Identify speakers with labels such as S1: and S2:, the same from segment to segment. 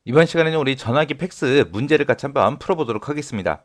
S1: 이번 시간에는 우리 전화기 팩스 문제를 같이 한번 풀어보도록 하겠습니다.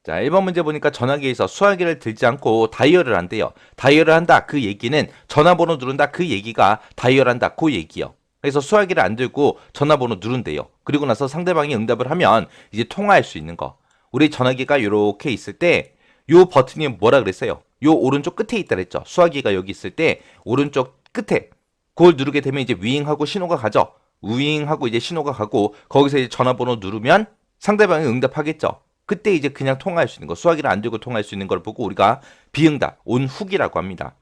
S1: 자, 1번 문제 보니까 전화기에서 수화기를 들지 않고 다이얼을 한대요. 다이얼을 한다. 그 얘기는 전화번호 누른다. 그 얘기가 다이얼한다. 그 얘기요. 그래서 수화기를 안 들고 전화번호 누른대요. 그리고 나서 상대방이 응답을 하면 이제 통화할 수 있는 거. 우리 전화기가 이렇게 있을 때 요 버튼이 뭐라 그랬어요? 요 오른쪽 끝에 있다 그랬죠. 수화기가 여기 있을 때 오른쪽 끝에 그걸 누르게 되면 이제 윙하고 신호가 가죠. 윙하고 이제 신호가 가고 거기서 이제 전화번호 누르면 상대방이 응답하겠죠. 그때 이제 그냥 통화할 수 있는 거, 수화기를 안 들고 통화할 수 있는 걸 보고 우리가 비응답, 온훅이라고 합니다.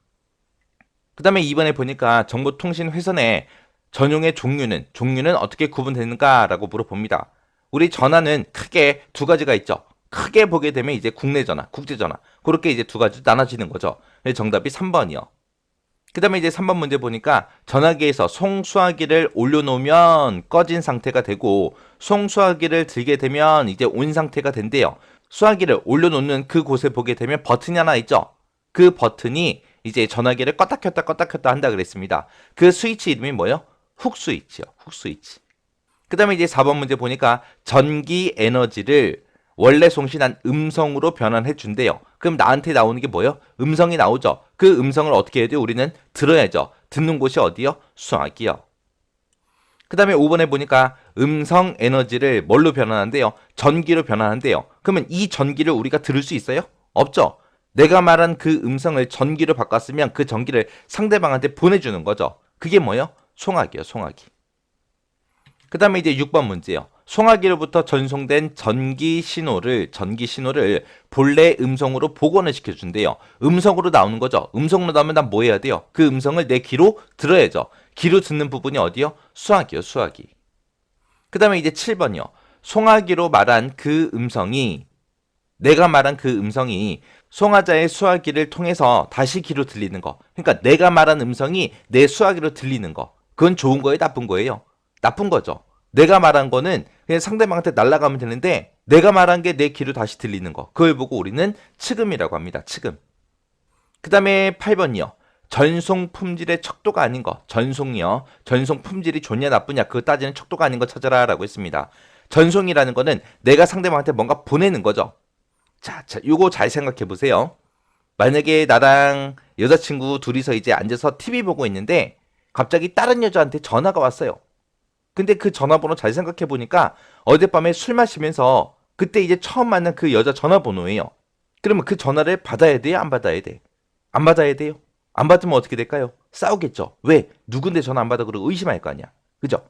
S1: 그 다음에 이번에 보니까 정보통신회선의 전용의 종류는 어떻게 구분되는가라고 물어봅니다. 우리 전화는 크게 두 가지가 있죠. 크게 보게 되면 이제 국내 전화, 국제 전화. 그렇게 이제 두 가지 나눠지는 거죠. 정답이 3번이요. 그 다음에 이제 3번 문제 보니까 전화기에서 송수화기를 올려놓으면 꺼진 상태가 되고 송수화기를 들게 되면 이제 온 상태가 된대요. 수화기를 올려놓는 그 곳에 보게 되면 버튼이 하나 있죠. 그 버튼이 이제 전화기를 껐다 켰다 한다 그랬습니다. 그 스위치 이름이 뭐예요? 훅 스위치요. 훅 스위치. 그 다음에 이제 4번 문제 보니까 전기 에너지를 원래 송신한 음성으로 변환해 준대요. 그럼 나한테 나오는 게 뭐예요? 음성이 나오죠. 그 음성을 어떻게 해야 돼요? 우리는 들어야죠. 듣는 곳이 어디요? 수화기요. 그 다음에 5번에 보니까 음성 에너지를 뭘로 변환한대요? 전기로 변환한대요. 그러면 이 전기를 우리가 들을 수 있어요? 없죠. 내가 말한 그 음성을 전기로 바꿨으면 그 전기를 상대방한테 보내주는 거죠. 그게 뭐예요? 송화기요, 송화기. 그 다음에 이제 6번 문제요. 송화기로부터 전송된 전기 신호를 본래 음성으로 복원을 시켜준대요. 음성으로 나오는 거죠. 음성으로 나오면 난 뭐 해야 돼요? 그 음성을 내 귀로 들어야죠. 귀로 듣는 부분이 어디요? 수화기요, 수화기. 그 다음에 이제 7번이요. 송화기로 말한 그 음성이, 내가 말한 그 음성이 송화자의 수화기를 통해서 다시 귀로 들리는 거. 그러니까 내가 말한 음성이 내 수화기로 들리는 거. 그건 좋은 거예요, 나쁜 거예요? 나쁜 거죠. 내가 말한 거는 그냥 상대방한테 날아가면 되는데 내가 말한 게 내 귀로 다시 들리는 거. 그걸 보고 우리는 측음이라고 합니다. 측음. 그 다음에 8번이요. 전송 품질의 척도가 아닌 거. 전송이요. 전송 품질이 좋냐 나쁘냐 그거 따지는 척도가 아닌 거 찾아라 라고 했습니다. 전송이라는 거는 내가 상대방한테 뭔가 보내는 거죠. 자, 요거 잘 생각해 보세요. 만약에 나랑 여자친구 둘이서 이제 앉아서 TV 보고 있는데 갑자기 다른 여자한테 전화가 왔어요. 근데 그 전화번호 잘 생각해 보니까 어젯밤에 술 마시면서 그때 이제 처음 만난 그 여자 전화번호예요. 그러면 그 전화를 받아야 돼요? 안 받아야 돼? 안 받아야 돼요? 안 받으면 어떻게 될까요? 싸우겠죠. 왜? 누군데 전화 안 받아? 그러고 의심할 거 아니야. 그죠?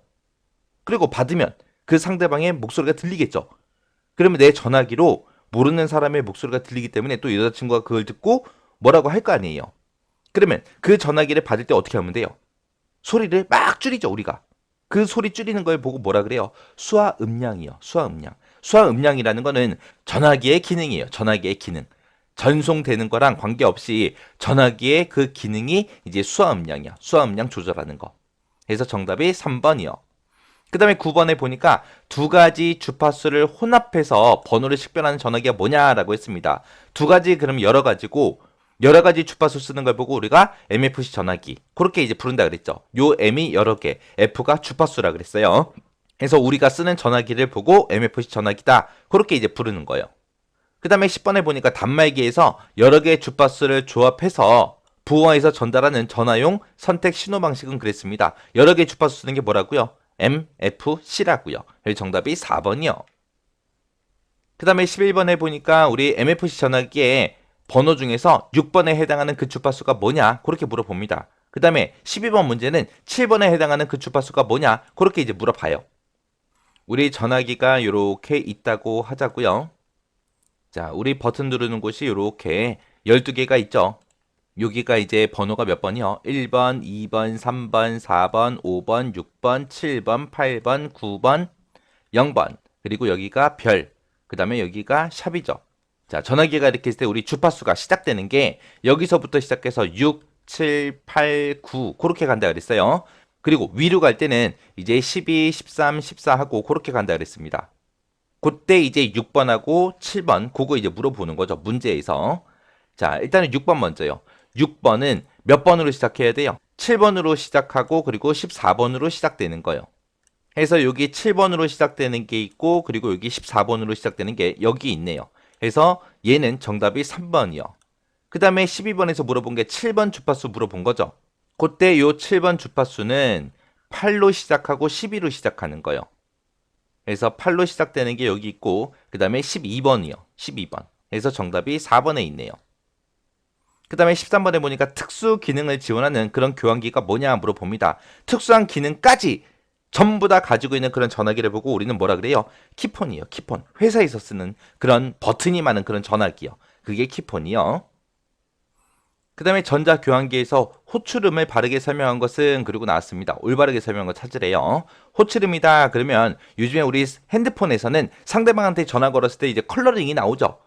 S1: 그리고 받으면 그 상대방의 목소리가 들리겠죠. 그러면 내 전화기로 모르는 사람의 목소리가 들리기 때문에 또 여자친구가 그걸 듣고 뭐라고 할 거 아니에요. 그러면 그 전화기를 받을 때 어떻게 하면 돼요? 소리를 막 줄이죠, 우리가. 그 소리 줄이는 걸 보고 뭐라 그래요? 수화 음량이요. 수화 음량. 수화 음량이라는 거는 전화기의 기능이에요. 전화기의 기능. 전송되는 거랑 관계없이 전화기의 그 기능이 이제 수화 음량이야. 수화 음량 조절하는 거. 그래서 정답이 3번이요. 그 다음에 9번에 보니까 두 가지 주파수를 혼합해서 번호를 식별하는 전화기가 뭐냐라고 했습니다. 두 가지 그럼 여러 가지고 여러 가지 주파수 쓰는 걸 보고 우리가 MFC 전화기 그렇게 이제 부른다 그랬죠. 요 M이 여러 개, F가 주파수라 그랬어요. 그래서 우리가 쓰는 전화기를 보고 MFC 전화기다 그렇게 이제 부르는 거예요. 그 다음에 10번에 보니까 단말기에서 여러 개의 주파수를 조합해서 부호에서 전달하는 전화용 선택 신호 방식은 그랬습니다. 여러 개의 주파수 쓰는 게 뭐라고요? MFC라고요. 여기 정답이 4번이요. 그 다음에 11번에 보니까 우리 MFC 전화기에 번호 중에서 6번에 해당하는 그 주파수가 뭐냐 그렇게 물어봅니다. 그 다음에 12번 문제는 7번에 해당하는 그 주파수가 뭐냐 그렇게 이제 물어봐요. 우리 전화기가 이렇게 있다고 하자고요. 자, 우리 버튼 누르는 곳이 이렇게 12개가 있죠. 여기가 이제 번호가 몇 번이요? 1번, 2번, 3번, 4번, 5번, 6번, 7번, 8번, 9번, 0번. 그리고 여기가 별. 그 다음에 여기가 샵이죠. 자, 전화기가 이렇게 있을 때 우리 주파수가 시작되는 게 여기서부터 시작해서 6, 7, 8, 9 그렇게 간다 그랬어요. 그리고 위로 갈 때는 이제 12, 13, 14 하고 그렇게 간다 그랬습니다. 그때 이제 6번하고 7번 그거 이제 물어보는 거죠. 문제에서. 자, 일단은 6번 먼저요. 6번은 몇 번으로 시작해야 돼요? 7번으로 시작하고 그리고 14번으로 시작되는 거예요. 해서 여기 7번으로 시작되는 게 있고 그리고 여기 14번으로 시작되는 게 여기 있네요. 그래서 얘는 정답이 3번이요. 그 다음에 12번에서 물어본 게 7번 주파수 물어본 거죠. 그때 요 7번 주파수는 8로 시작하고 12로 시작하는 거예요. 그래서 8로 시작되는 게 여기 있고 그 다음에 12번이요. 12번. 그래서 정답이 4번에 있네요. 그 다음에 13번에 보니까 특수 기능을 지원하는 그런 교환기가 뭐냐 물어봅니다. 특수한 기능까지 전부 다 가지고 있는 그런 전화기를 보고 우리는 뭐라 그래요? 키폰이요. 키폰. 회사에서 쓰는 그런 버튼이 많은 그런 전화기요. 그게 키폰이요. 그 다음에 전자교환기에서 호출음을 바르게 설명한 것은 그리고 나왔습니다. 올바르게 설명한 거 찾으래요. 호출음이다 그러면 요즘에 우리 핸드폰에서는 상대방한테 전화 걸었을 때 이제 컬러링이 나오죠.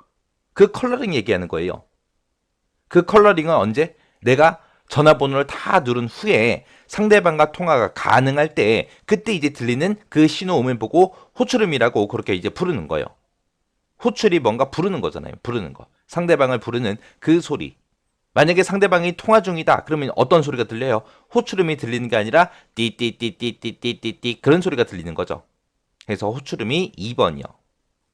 S1: 그 컬러링 얘기하는 거예요. 그 컬러링은 언제? 내가 전화번호를 다 누른 후에 상대방과 통화가 가능할 때 그때 이제 들리는 그 신호음을 보고 호출음이라고 그렇게 이제 부르는 거예요. 호출이 뭔가 부르는 거잖아요. 부르는 거. 상대방을 부르는 그 소리. 만약에 상대방이 통화 중이다. 그러면 어떤 소리가 들려요? 호출음이 들리는 게 아니라 띠띠띠띠띠띠띠띠 그런 소리가 들리는 거죠. 그래서 호출음이 2번이요.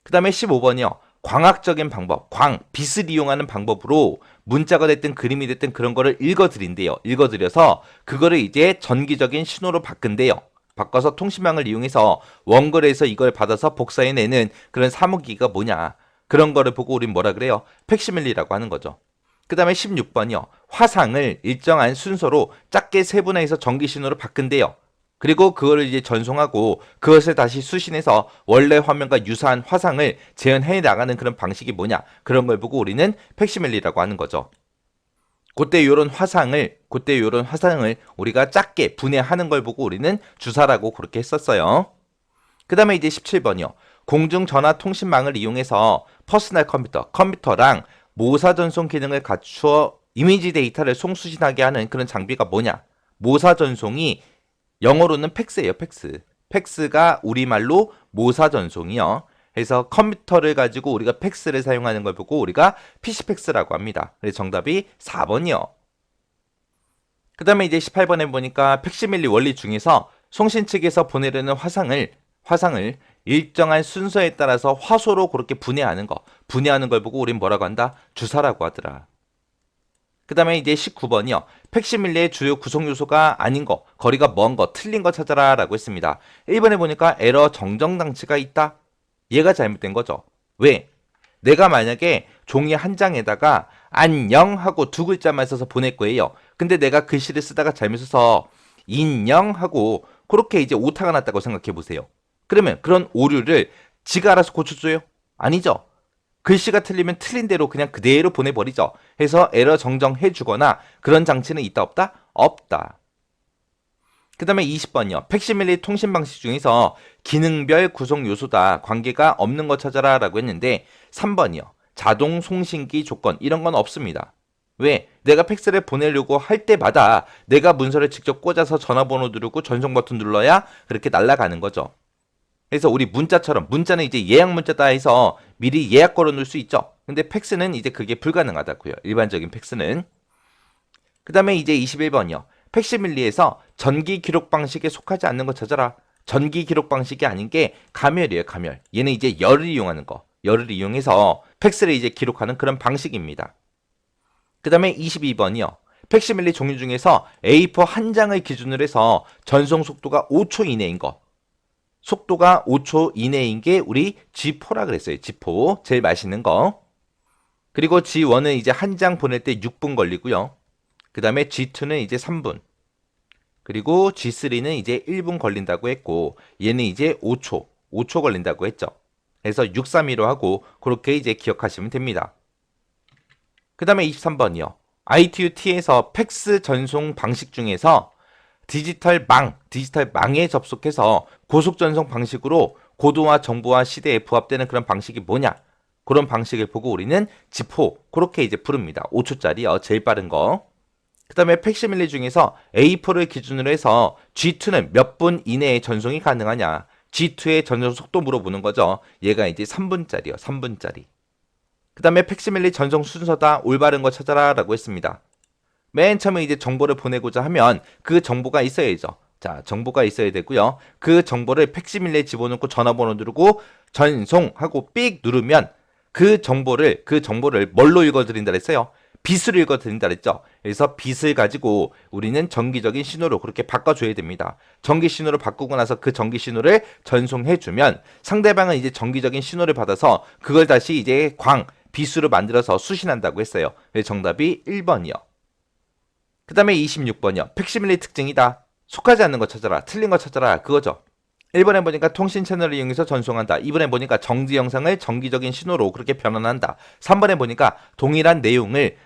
S1: 그 다음에 15번이요. 광학적인 방법, 빛을 이용하는 방법으로 문자가 됐든 그림이 됐든 그런 거를 읽어드린대요. 읽어드려서 그거를 이제 전기적인 신호로 바꾼대요. 바꿔서 통신망을 이용해서 원거리에서 이걸 받아서 복사해내는 그런 사무기가 뭐냐. 그런 거를 보고 우린 뭐라 그래요? 팩시밀리라고 하는 거죠. 그 다음에 16번이요. 화상을 일정한 순서로 작게 세분화해서 전기 신호로 바꾼대요. 그리고 그거를 이제 전송하고 그것을 다시 수신해서 원래 화면과 유사한 화상을 재현해 나가는 그런 방식이 뭐냐. 그런 걸 보고 우리는 팩시밀리라고 하는 거죠. 그때 요런 화상을 우리가 작게 분해하는 걸 보고 우리는 주사라고 그렇게 했었어요. 그 다음에 이제 17번이요. 공중전화통신망을 이용해서 퍼스널 컴퓨터랑 모사 전송 기능을 갖추어 이미지 데이터를 송수신하게 하는 그런 장비가 뭐냐? 모사 전송이 영어로는 팩스예요, 팩스. 팩스가 우리말로 모사 전송이요. 그래서 컴퓨터를 가지고 우리가 팩스를 사용하는 걸 보고 우리가 PC팩스라고 합니다. 그래서 정답이 4번이요. 그 다음에 이제 18번에 보니까 팩시밀리 원리 중에서 송신 측에서 보내려는 화상을 일정한 순서에 따라서 화소로 그렇게 분해하는 걸 보고 우린 뭐라고 한다? 주사라고 하더라. 그 다음에 이제 19번이요. 팩시밀리의 주요 구성 요소가 아닌 거, 거리가 먼 거, 틀린 거 찾아라 라고 했습니다. 1번에 보니까 에러 정정 장치가 있다. 얘가 잘못된 거죠. 왜? 내가 만약에 종이 한 장에다가 안녕 하고 두 글자만 써서 보낼 거예요. 근데 내가 글씨를 쓰다가 잘못 써서 인녕 하고 그렇게 이제 오타가 났다고 생각해 보세요. 그러면 그런 오류를 지가 알아서 고쳐줘요? 아니죠. 글씨가 틀리면 틀린 대로 그냥 그대로 보내버리죠. 해서 에러 정정해 주거나 그런 장치는 있다 없다? 없다. 그 다음에 20번이요. 팩시밀리 통신 방식 중에서 기능별 구성 요소다. 관계가 없는 거 찾아라 라고 했는데 3번이요. 자동 송신기 조건 이런 건 없습니다. 왜? 내가 팩스를 보내려고 할 때마다 내가 문서를 직접 꽂아서 전화번호 누르고 전송 버튼 눌러야 그렇게 날아가는 거죠. 그래서 우리 문자는 이제 예약 문자다 해서 미리 예약 걸어 놓을 수 있죠. 근데 팩스는 이제 그게 불가능하다고요. 일반적인 팩스는. 그 다음에 이제 21번이요. 팩시밀리에서 전기 기록 방식에 속하지 않는 거 찾아라. 전기 기록 방식이 아닌 게 가멸이에요, 가멸. 얘는 이제 열을 이용하는 거. 열을 이용해서 팩스를 이제 기록하는 그런 방식입니다. 그 다음에 22번이요. 팩시밀리 종류 중에서 A4 한 장을 기준으로 해서 전송 속도가 5초 이내인 거. 속도가 5초 이내인 게 우리 G4라 그랬어요. G4. 제일 맛있는 거. 그리고 G1은 이제 한 장 보낼 때 6분 걸리고요. 그 다음에 G2는 이제 3분. 그리고 G3는 이제 1분 걸린다고 했고 얘는 이제 5초 걸린다고 했죠. 그래서 632로 하고 그렇게 이제 기억하시면 됩니다. 그 다음에 23번이요. ITU-T에서 팩스 전송 방식 중에서 디지털망에 접속해서 고속 전송 방식으로 고도화 정보화 시대에 부합되는 그런 방식이 뭐냐? 그런 방식을 보고 우리는 G4 그렇게 이제 부릅니다. 5초짜리요. 제일 빠른 거. 그 다음에 팩시밀리 중에서 A4를 기준으로 해서 G2는 몇 분 이내에 전송이 가능하냐? G2의 전송 속도 물어보는 거죠. 얘가 이제 3분짜리요. 3분짜리. 그 다음에 팩시밀리 전송 순서다. 올바른 거 찾아라 라고 했습니다. 맨 처음에 이제 정보를 보내고자 하면 그 정보가 있어야죠. 자, 정보가 있어야 되고요. 그 정보를 팩시밀리에 집어넣고 전화번호 누르고 전송하고 삑 누르면 그 정보를 뭘로 읽어드린다 그랬어요? 빛으로 읽어드린다 그랬죠. 그래서 빛을 가지고 우리는 전기적인 신호로 그렇게 바꿔줘야 됩니다. 전기 신호로 바꾸고 나서 그 전기 신호를 전송해주면 상대방은 이제 전기적인 신호를 받아서 그걸 다시 이제 빛으로 만들어서 수신한다고 했어요. 그래서 정답이 1번이요. 그 다음에 26번이요. 팩시밀리 특징이다. 속하지 않는 거 찾아라. 틀린 거 찾아라. 그거죠. 1번에 보니까 통신 채널을 이용해서 전송한다. 2번에 보니까 정지 영상을 정기적인 신호로 그렇게 변환한다. 3번에 보니까 동일한 내용을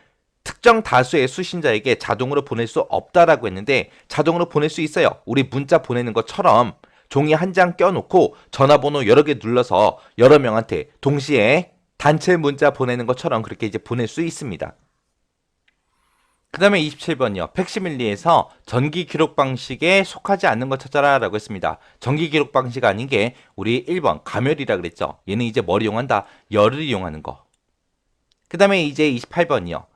S1: 특정 다수의 수신자에게 자동으로 보낼 수 없다라고 했는데 자동으로 보낼 수 있어요. 우리 문자 보내는 것처럼 종이 한 장 껴놓고 전화번호 여러 개 눌러서 여러 명한테 동시에 단체 문자 보내는 것처럼 그렇게 이제 보낼 수 있습니다. 그 다음에 27번이요. 팩시밀리에서 전기 기록 방식에 속하지 않는 것 찾아라 라고 했습니다. 전기 기록 방식 아닌 게 우리 1번 가멸이라 그랬죠. 얘는 이제 뭘 이용한다? 열을 이용하는 거. 그 다음에 이제 28번이요.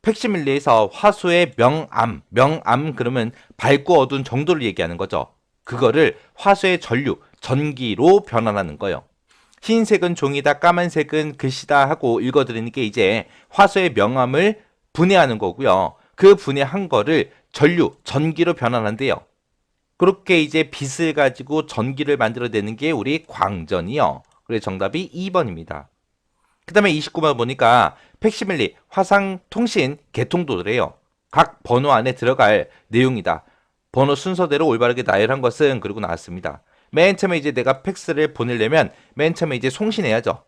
S1: 팩시밀리에서 화소의 명암 그러면 밝고 어두운 정도를 얘기하는 거죠. 그거를 화소의 전기로 변환하는 거예요. 흰색은 종이다, 까만색은 글씨다 하고 읽어드리는 게 이제 화소의 명암을 분해하는 거고요. 그 분해한 거를 전기로 변환한대요. 그렇게 이제 빛을 가지고 전기를 만들어내는 게 우리 광전이요. 그래서 정답이 2번입니다. 그 다음에 29번 보니까 팩시밀리 화상통신 개통도래요. 각 번호 안에 들어갈 내용이다. 번호 순서대로 올바르게 나열한 것은 그리고 나왔습니다. 맨 처음에 이제 내가 팩스를 보내려면 맨 처음에 이제 송신해야죠.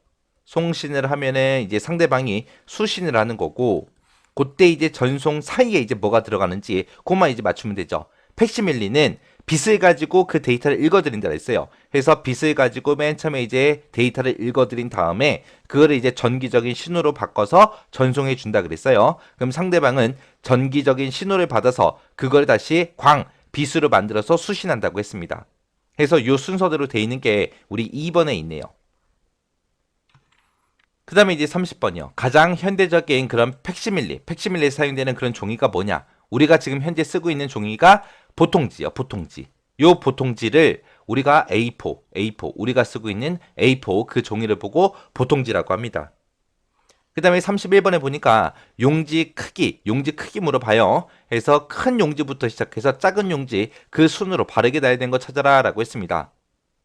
S1: 송신을 하면은 이제 상대방이 수신을 하는 거고 그때 이제 전송 사이에 이제 뭐가 들어가는지 그것만 이제 맞추면 되죠. 팩시밀리는 빛을 가지고 그 데이터를 읽어드린다 했어요. 그래서 빛을 가지고 맨 처음에 이제 데이터를 읽어드린 다음에 그거를 이제 전기적인 신호로 바꿔서 전송해 준다 그랬어요. 그럼 상대방은 전기적인 신호를 받아서 그걸 다시 빛으로 만들어서 수신한다고 했습니다. 그래서 이 순서대로 돼 있는 게 우리 2번에 있네요. 그 다음에 이제 30번이요. 가장 현대적인 그런 팩시밀리에 사용되는 그런 종이가 뭐냐? 우리가 지금 현재 쓰고 있는 종이가 보통지요. 보통지. 요 보통지를 우리가 A4 우리가 쓰고 있는 A4 그 종이를 보고 보통지라고 합니다. 그 다음에 31번에 보니까 용지 크기 물어봐요. 그래서 큰 용지부터 시작해서 작은 용지 그 순으로 바르게 나야 되는 거 찾아라 라고 했습니다.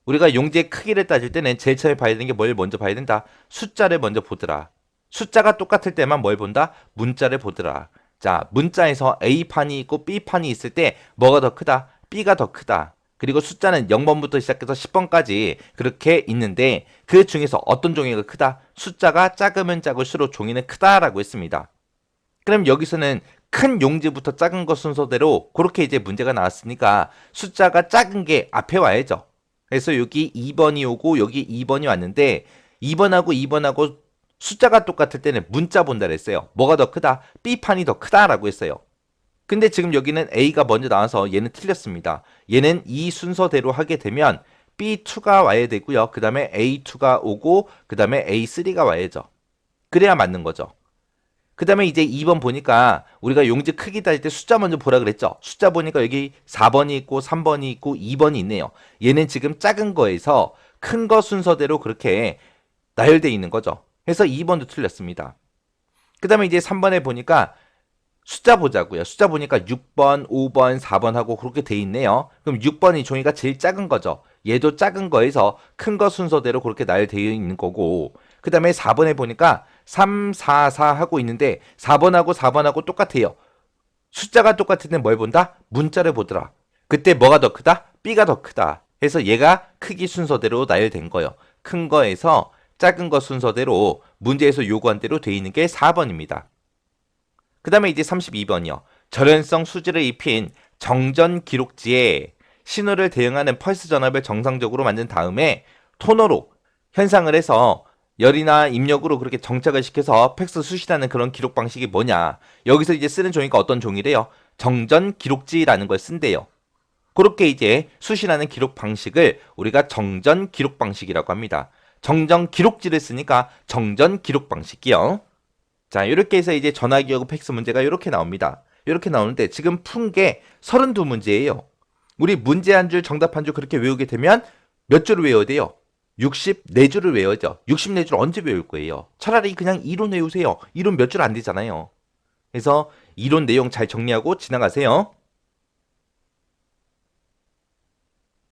S1: 우리가 용지의 크기를 따질 때는 제일 처음에 봐야 되는 게 뭘 먼저 봐야 된다? 숫자를 먼저 보더라. 숫자가 똑같을 때만 뭘 본다? 문자를 보더라. 자, 문자에서 A판이 있고 B판이 있을 때 뭐가 더 크다? B가 더 크다. 그리고 숫자는 0번부터 시작해서 10번까지 그렇게 있는데 그 중에서 어떤 종이가 크다? 숫자가 작으면 작을수록 종이는 크다라고 했습니다. 그럼 여기서는 큰 용지부터 작은 것 순서대로 그렇게 이제 문제가 나왔으니까 숫자가 작은 게 앞에 와야죠. 그래서 여기 2번이 오고 여기 2번이 왔는데 2번하고 숫자가 똑같을 때는 문자 본다 그랬어요. 뭐가 더 크다? B판이 더 크다라고 했어요. 근데 지금 여기는 A가 먼저 나와서 얘는 틀렸습니다. 얘는 이 순서대로 하게 되면 B2가 와야 되고요. 그 다음에 A2가 오고 그 다음에 A3가 와야죠. 그래야 맞는 거죠. 그 다음에 이제 2번 보니까 우리가 용지 크기 따질 때 숫자 먼저 보라 그랬죠. 숫자 보니까 여기 4번이 있고 3번이 있고 2번이 있네요. 얘는 지금 작은 거에서 큰 거 순서대로 그렇게 나열되어 있는 거죠. 그래서 2번도 틀렸습니다. 그 다음에 이제 3번에 보니까 숫자 보자고요. 숫자 보니까 6번, 5번, 4번 하고 그렇게 돼 있네요. 그럼 6번이 종이가 제일 작은 거죠. 얘도 작은 거에서 큰 거 순서대로 그렇게 나열되어 있는 거고 그 다음에 4번에 보니까 3, 4, 4 하고 있는데 4번하고 똑같아요. 숫자가 똑같은데 뭘 본다? 문자를 보더라. 그때 뭐가 더 크다? B가 더 크다. 해서 얘가 크기 순서대로 나열된 거예요. 큰 거에서 작은 거 순서대로 문제에서 요구한 대로 돼 있는 게 4번입니다. 그 다음에 이제 32번이요. 절연성 수지를 입힌 정전 기록지에 신호를 대응하는 펄스 전압을 정상적으로 만든 다음에 토너로 현상을 해서 열이나 입력으로 그렇게 정착을 시켜서 팩스 수신하는 그런 기록 방식이 뭐냐. 여기서 이제 쓰는 종이가 어떤 종이래요? 정전 기록지라는 걸 쓴대요. 그렇게 이제 수신하는 기록 방식을 우리가 정전 기록 방식이라고 합니다. 정전 기록지를 쓰니까 정전 기록 방식이요. 자, 이렇게 해서 이제 전화기하고 팩스 문제가 이렇게 나옵니다. 이렇게 나오는데 지금 푼 게 32문제예요. 우리 문제 한 줄, 정답 한 줄 그렇게 외우게 되면 몇 줄을 외워야 돼요? 64줄을 외워야죠. 64줄 언제 외울 거예요? 차라리 그냥 이론 외우세요. 이론 몇 줄 안 되잖아요. 그래서 이론 내용 잘 정리하고 지나가세요.